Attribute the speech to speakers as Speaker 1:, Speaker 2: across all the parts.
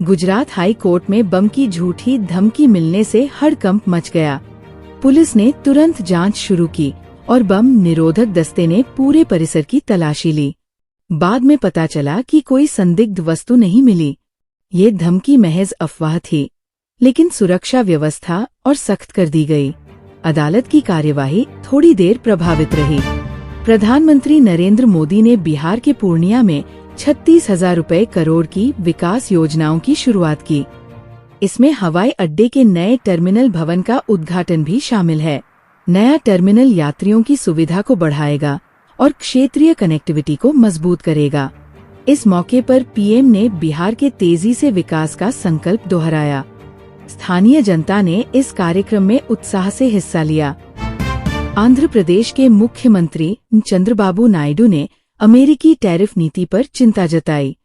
Speaker 1: Gujarat high court में बम की झूठी धमकी मिलने से हड़कंप मच गया। पुलिस ने तुरंत जांच शुरू की और बम निरोधक दस्ते ने पूरे परिसर की तलाशी ली। बाद में पता चला कि कोई संदिग्ध वस्तु नहीं मिली। ये धमकी महज अफवाह थी, लेकिन सुरक्षा व्यवस्था और सख्त कर दी गई। अदालत की कार्यवाही थोड़ी देर प्रभावित रही। प्रधानमंत्री नरेंद्र मोदी ने बिहार के पूर्णिया में 36,000 रुपए करोड़ की विकास योजनाओं की शुरुआत की। इसमें हवाई अड्डे के नए टर्मिनल भवन का उद्घाटन भी शामिल है। नया टर्मिनल यात्रियों की सुविधा को बढ़ाएगा और क्षेत्रीय कनेक्टिविटी को मजबूत करेगा। इस मौके पर पीएम ने बिहार के तेजी से विकास का संकल्प दोहराया। स्थानीय जनता ने इस कार्यक्रम में उत्साह से हिस्सा लिया। आंध्र प्रदेश के मुख्यमंत्री चंद्रबाबू नायडू ने अमेरिकी टैरिफ नीति पर चिंता जताई।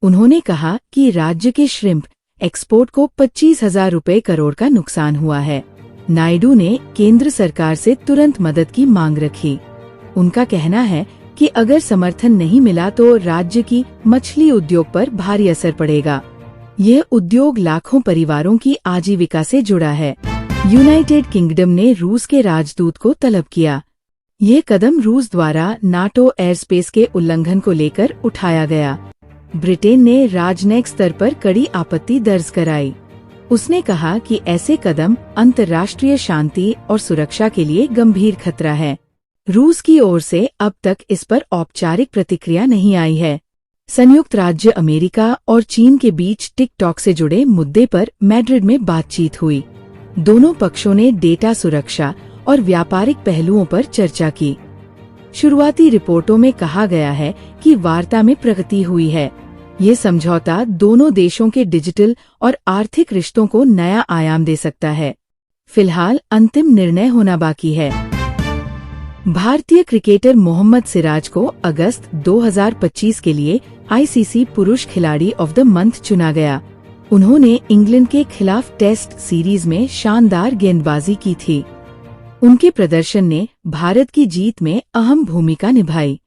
Speaker 1: उन्होंने कहा कि राज्य के श्रिम्प एक्सपोर्ट को 25,000 रुपए करोड़ का नुकसान हुआ है। नायडू ने केंद्र सरकार से तुरंत मदद की मांग रखी। उनका कहना है कि अगर समर्थन नहीं मिला तो राज्य की मछली उद्योग पर भारी असर पड़ेगा। यह उद्योग लाखों परिवारों की आजीविका से जुड़ा है। यूनाइटेड किंगडम ने रूस के राजदूत को तलब किया। ये कदम रूस द्वारा नाटो एयरस्पेस के उल्लंघन को लेकर उठाया गया। ब्रिटेन ने राजनयिक स्तर पर कड़ी आपत्ति दर्ज कराई। उसने कहा कि ऐसे कदम अंतर्राष्ट्रीय शांति और सुरक्षा के लिए गंभीर खतरा है। रूस की ओर से अब तक इस पर औपचारिक प्रतिक्रिया नहीं आई है। संयुक्त राज्य अमेरिका और चीन के बीच टिकटॉक से जुड़े मुद्दे पर मैड्रिड में बातचीत हुई। दोनों पक्षों ने डेटा सुरक्षा और व्यापारिक पहलुओं पर चर्चा की। शुरुआती रिपोर्टों में कहा गया है कि वार्ता में प्रगति हुई है। ये समझौता दोनों देशों के डिजिटल और आर्थिक रिश्तों को नया आयाम दे सकता है। फिलहाल अंतिम निर्णय होना बाकी है। भारतीय क्रिकेटर मोहम्मद सिराज को अगस्त 2025 के लिए आईसीसी पुरुष खिलाड़ी ऑफ द मंथ चुना गया। उन्होंने इंग्लैंड के खिलाफ टेस्ट सीरीज में शानदार गेंदबाजी की थी। उनके प्रदर्शन ने भारत की जीत में अहम भूमिका निभाई।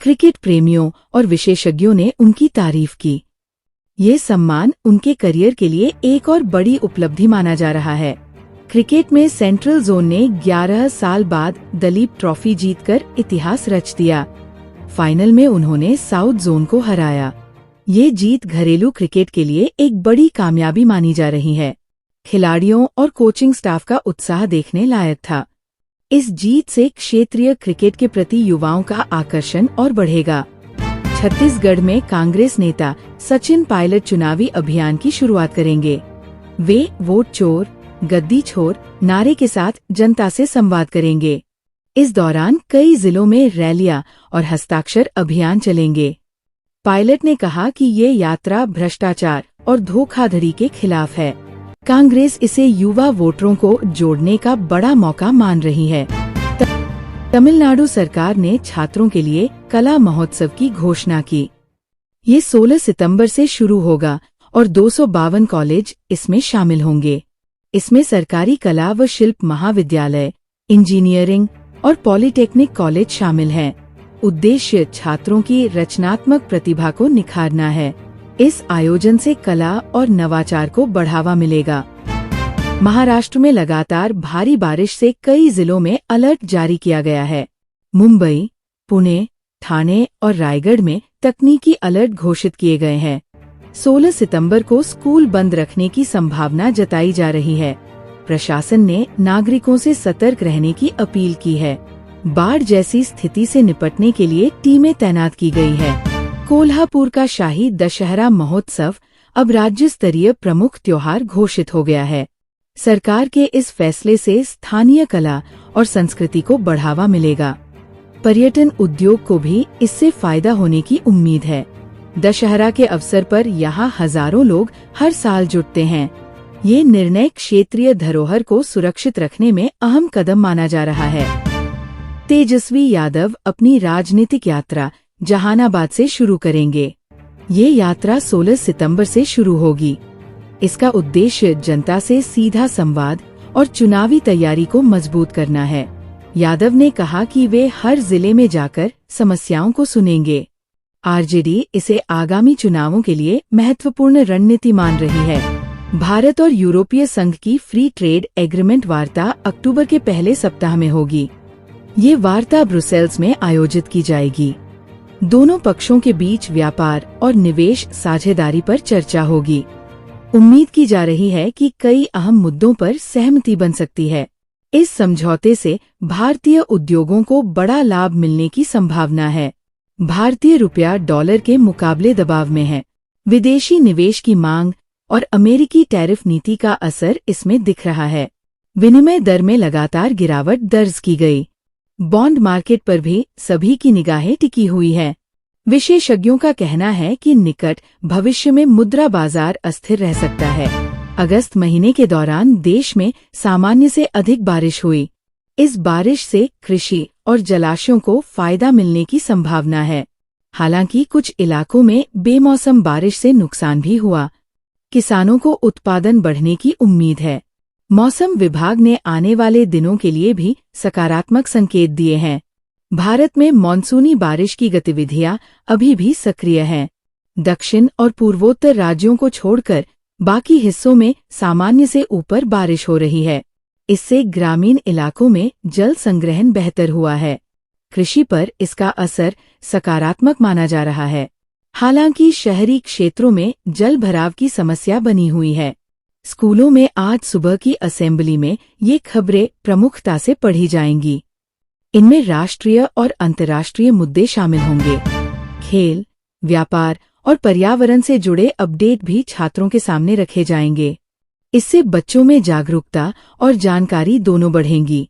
Speaker 1: क्रिकेट प्रेमियों और विशेषज्ञों ने उनकी तारीफ की। ये सम्मान उनके करियर के लिए एक और बड़ी उपलब्धि माना जा रहा है। क्रिकेट में सेंट्रल जोन ने 11 साल बाद दलीप ट्रॉफी जीतकर इतिहास रच दिया। फाइनल में उन्होंने साउथ जोन को हराया। ये जीत घरेलू क्रिकेट के लिए एक बड़ी कामयाबी मानी जा रही है। खिलाड़ियों और कोचिंग स्टाफ का उत्साह देखने लायक था। इस जीत से क्षेत्रीय क्रिकेट के प्रति युवाओं का आकर्षण और बढ़ेगा। छत्तीसगढ़ में कांग्रेस नेता सचिन पायलट चुनावी अभियान की शुरुआत करेंगे। वे वोट चोर गद्दी छोर नारे के साथ जनता से संवाद करेंगे। इस दौरान कई जिलों में रैलियां और हस्ताक्षर अभियान चलेंगे। पायलट ने कहा कि ये यात्रा भ्रष्टाचार और धोखाधड़ी के खिलाफ है। कांग्रेस इसे युवा वोटरों को जोड़ने का बड़ा मौका मान रही है। तमिलनाडु सरकार ने छात्रों के लिए कला महोत्सव की घोषणा की। ये 16 सितंबर से शुरू होगा और 252 कॉलेज इसमें शामिल होंगे। इसमें सरकारी कला व शिल्प महाविद्यालय, इंजीनियरिंग और पॉलिटेक्निक कॉलेज शामिल हैं। उद्देश्य छात्रों की रचनात्मक प्रतिभा को निखारना है। इस आयोजन से कला और नवाचार को बढ़ावा मिलेगा। महाराष्ट्र में लगातार भारी बारिश से कई जिलों में अलर्ट जारी किया गया है। मुंबई, पुणे, ठाणे और रायगढ़ में तकनीकी अलर्ट घोषित किए गए हैं। 16 सितंबर को स्कूल बंद रखने की संभावना जताई जा रही है। प्रशासन ने नागरिकों से सतर्क रहने की अपील की है। बाढ़ जैसी स्थिति से निपटने के लिए टीमें तैनात की गई है। कोल्हापुर का शाही दशहरा महोत्सव अब राज्य स्तरीय प्रमुख त्योहार घोषित हो गया है। सरकार के इस फैसले से स्थानीय कला और संस्कृति को बढ़ावा मिलेगा। पर्यटन उद्योग को भी इससे फायदा होने की उम्मीद है। दशहरा के अवसर पर यहाँ हजारों लोग हर साल जुटते हैं। ये निर्णय क्षेत्रीय धरोहर को सुरक्षित रखने में अहम कदम माना जा रहा है। तेजस्वी यादव अपनी राजनीतिक यात्रा जहानाबाद से शुरू करेंगे। ये यात्रा 16 सितंबर से शुरू होगी। इसका उद्देश्य जनता से सीधा संवाद और चुनावी तैयारी को मजबूत करना है। यादव ने कहा कि वे हर जिले में जाकर समस्याओं को सुनेंगे। आरजेडी इसे आगामी चुनावों के लिए महत्वपूर्ण रणनीति मान रही है। भारत और यूरोपीय संघ की फ्री ट्रेड एग्रीमेंट वार्ता अक्टूबर के पहले सप्ताह में होगी। ये वार्ता ब्रुसेल्स में आयोजित की जाएगी। दोनों पक्षों के बीच व्यापार और निवेश साझेदारी पर चर्चा होगी। उम्मीद की जा रही है कि कई अहम मुद्दों पर सहमति बन सकती है। इस समझौते से भारतीय उद्योगों को बड़ा लाभ मिलने की संभावना है। भारतीय रुपया डॉलर के मुकाबले दबाव में है। विदेशी निवेश की मांग और अमेरिकी टैरिफ नीति का असर इसमें दिख रहा है। विनिमय दर में लगातार गिरावट दर्ज की गई। बॉन्ड मार्केट पर भी सभी की निगाहें टिकी हुई है। विशेषज्ञों का कहना है कि निकट भविष्य में मुद्रा बाजार अस्थिर रह सकता है। अगस्त महीने के दौरान देश में सामान्य से अधिक बारिश हुई। इस बारिश से कृषि और जलाशयों को फायदा मिलने की संभावना है। हालांकि कुछ इलाकों में बेमौसम बारिश से नुकसान भी हुआ। किसानों को उत्पादन बढ़ने की उम्मीद है। मौसम विभाग ने आने वाले दिनों के लिए भी सकारात्मक संकेत दिए हैं। भारत में मॉनसूनी बारिश की गतिविधियां अभी भी सक्रिय हैं। दक्षिण और पूर्वोत्तर राज्यों को छोड़कर बाकी हिस्सों में सामान्य से ऊपर बारिश हो रही है। इससे ग्रामीण इलाकों में जल संग्रहण बेहतर हुआ है। कृषि पर इसका असर सकारात्मक माना जा रहा है। हालांकि शहरी क्षेत्रों में जल भराव की समस्या बनी हुई है। स्कूलों में आज सुबह की असेंबली में ये खबरें प्रमुखता से पढ़ी जाएंगी। इनमें राष्ट्रीय और अंतर्राष्ट्रीय मुद्दे शामिल होंगे। खेल, व्यापार और पर्यावरण से जुड़े अपडेट भी छात्रों के सामने रखे जाएंगे। इससे बच्चों में जागरूकता और जानकारी दोनों बढ़ेंगी।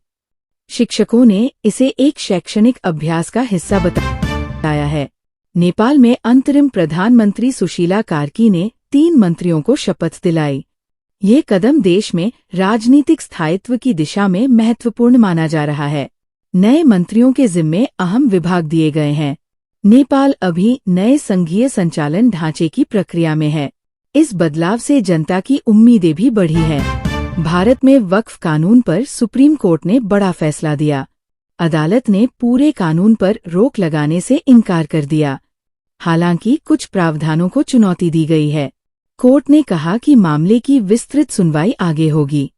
Speaker 1: शिक्षकों ने इसे एक शैक्षणिक अभ्यास का हिस्सा बताया है। नेपाल में अंतरिम प्रधानमंत्री सुशीला कार्की ने 3 मंत्रियों को शपथ दिलाई। ये कदम देश में राजनीतिक स्थायित्व की दिशा में महत्वपूर्ण माना जा रहा है। नए मंत्रियों के जिम्मे अहम विभाग दिए गए हैं। नेपाल अभी नए संघीय संचालन ढांचे की प्रक्रिया में है। इस बदलाव से जनता की उम्मीदें भी बढ़ी हैं। भारत में वक्फ कानून पर सुप्रीम कोर्ट ने बड़ा फैसला दिया। अदालत ने पूरे कानून पर रोक लगाने से इनकार कर दिया। हालांकि कुछ प्रावधानों को चुनौती दी गई है। कोर्ट ने कहा कि मामले की विस्तृत सुनवाई आगे होगी।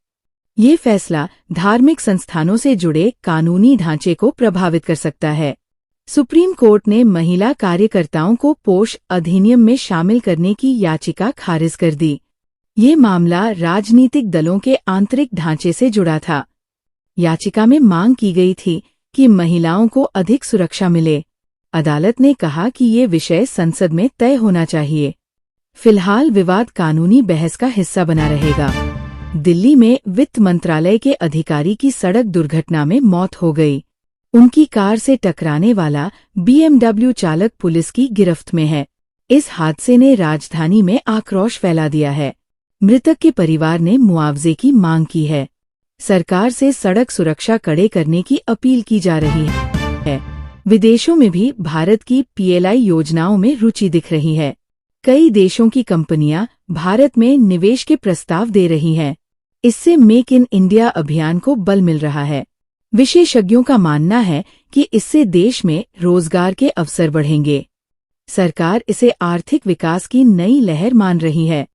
Speaker 1: ये फैसला धार्मिक संस्थानों से जुड़े कानूनी ढांचे को प्रभावित कर सकता है। सुप्रीम कोर्ट ने महिला कार्यकर्ताओं को पोष अधिनियम में शामिल करने की याचिका खारिज कर दी। ये मामला राजनीतिक दलों के आंतरिक ढांचे से जुड़ा था। याचिका में मांग की गई थी कि महिलाओं को अधिक सुरक्षा मिले। अदालत ने कहा कि ये विषय संसद में तय होना चाहिए। फिलहाल विवाद कानूनी बहस का हिस्सा बना रहेगा। दिल्ली में वित्त मंत्रालय के अधिकारी की सड़क दुर्घटना में मौत हो गई। उनकी कार से टकराने वाला BMW चालक पुलिस की गिरफ्त में है। इस हादसे ने राजधानी में आक्रोश फैला दिया है। मृतक के परिवार ने मुआवजे की मांग की है। सरकार से सड़क सुरक्षा कड़े करने की अपील की जा रही है। विदेशों में भी भारत की PLI योजनाओं में रुचि दिख रही है। कई देशों की कंपनियां भारत में निवेश के प्रस्ताव दे रही हैं। इससे मेक इन इंडिया अभियान को बल मिल रहा है। विशेषज्ञों का मानना है कि इससे देश में रोजगार के अवसर बढ़ेंगे। सरकार इसे आर्थिक विकास की नई लहर मान रही है।